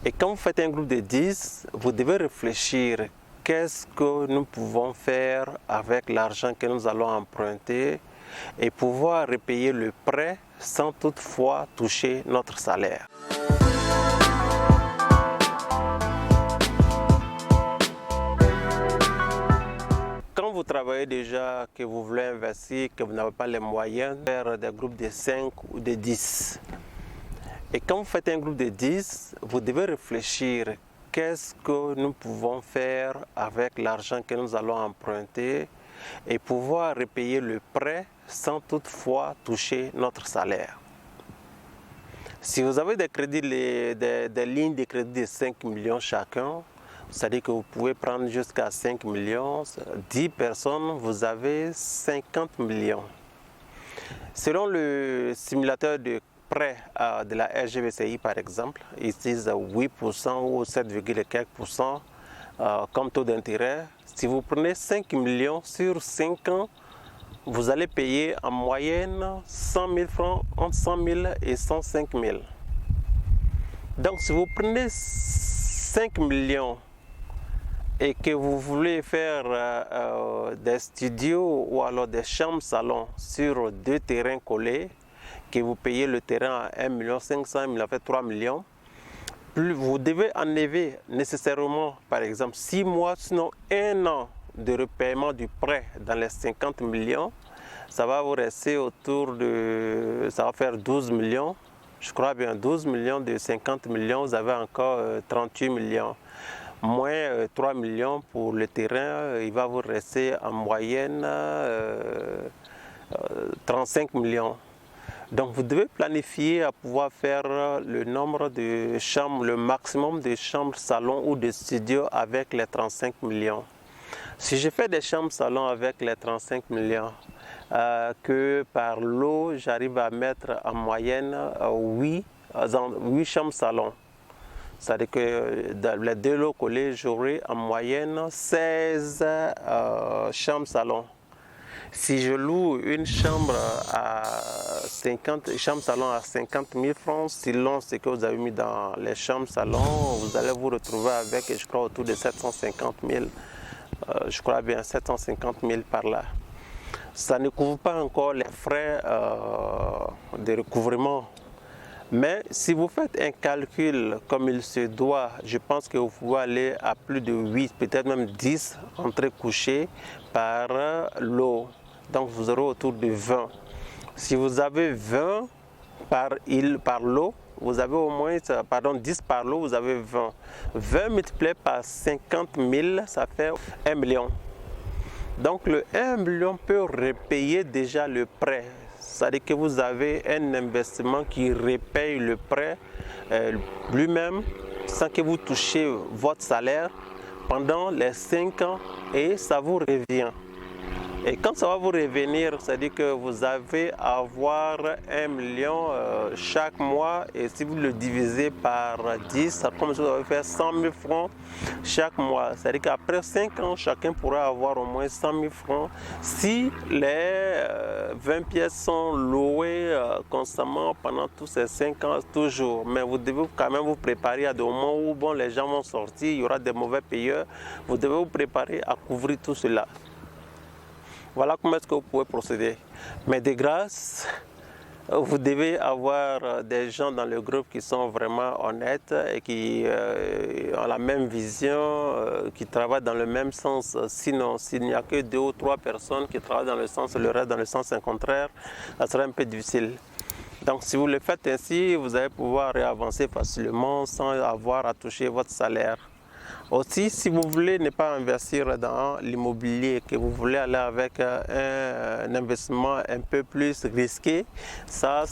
Et quand vous faites un groupe de 10, vous devez réfléchir qu'est-ce que nous pouvons faire avec l'argent que nous allons emprunter et pouvoir repayer le prêt sans toutefois toucher notre salaire. Quand vous travaillez déjà, que vous voulez investir, que vous n'avez pas les moyens, faire des groupes de 5 ou de 10. Et quand vous faites un groupe de 10, vous devez réfléchir qu'est-ce que nous pouvons faire avec l'argent que nous allons emprunter et pouvoir repayer le prêt sans toutefois toucher notre salaire. Si vous avez des crédits, des lignes de crédit de 5 millions chacun, c'est-à-dire que vous pouvez prendre jusqu'à 5 millions, 10 personnes, vous avez 50 millions. Selon le simulateur de prêt de la RGVCI par exemple, ils disent 8% ou 7, quelques % comme taux d'intérêt. Si vous prenez 5 millions sur 5 ans, vous allez payer en moyenne 100 000 francs, entre 100 000 et 105 000. Donc si vous prenez 5 millions et que vous voulez faire des studios ou alors des chambres salons sur 2 terrains collés, que vous payez le terrain à 1 500 000, il a fait 3 millions, plus vous devez enlever nécessairement, par exemple, 6 mois, sinon 1 an de repaiement du prêt dans les 50 millions, ça va vous rester autour de, ça va faire 12 millions, je crois bien 12 millions de 50 millions, vous avez encore 38 millions. Moins 3 millions pour le terrain, il va vous rester en moyenne 35 millions. Donc vous devez planifier à pouvoir faire le nombre de chambres, le maximum de chambres salons ou de studios avec les 35 millions. Si je fais des chambres salons avec les 35 millions, que par lot j'arrive à mettre en moyenne 8 chambres salons. C'est-à-dire que dans les 2 lots collés, j'aurai en moyenne 16 chambres salons. Si je loue une chambre à 50 salons à 50 000 francs, selon ce que vous avez mis dans les chambres salons, vous allez vous retrouver avec, je crois, autour de 750 000. Je crois bien 750 000 par là. Ça ne couvre pas encore les frais de recouvrement. Mais si vous faites un calcul comme il se doit, je pense que vous pouvez aller à plus de 8, peut-être même 10 entrées couchées par lot. Donc vous aurez autour de 20. Si vous avez 20 par lot, vous avez au moins, 10 par lot, vous avez 20. 20 multiplié par 50 000, ça fait 1 million. Donc le 1 million peut repayer déjà le prêt. C'est-à-dire que vous avez un investissement qui repaye le prêt lui-même sans que vous touchiez votre salaire pendant les 5 ans et ça vous revient. Et quand ça va vous revenir, c'est-à-dire que vous avez à avoir 1 million chaque mois et si vous le divisez par 10, ça comme si vous avez fait 100 000 francs chaque mois. C'est-à-dire qu'après 5 ans, chacun pourra avoir au moins 100 000 francs si les 20 pièces sont louées constamment pendant tous ces 5 ans, toujours. Mais vous devez quand même vous préparer à des moments où bon, les gens vont sortir, il y aura des mauvais payeurs. Vous devez vous préparer à couvrir tout cela. Voilà comment est-ce que vous pouvez procéder. Mais de grâce, vous devez avoir des gens dans le groupe qui sont vraiment honnêtes et qui ont la même vision, qui travaillent dans le même sens. Sinon, s'il n'y a que 2 ou 3 personnes qui travaillent dans le sens, le reste dans le sens contraire, ça sera un peu difficile. Donc si vous le faites ainsi, vous allez pouvoir avancer facilement sans avoir à toucher votre salaire. Aussi, si vous voulez ne pas investir dans l'immobilier, que vous voulez aller avec un investissement un peu plus risqué, ça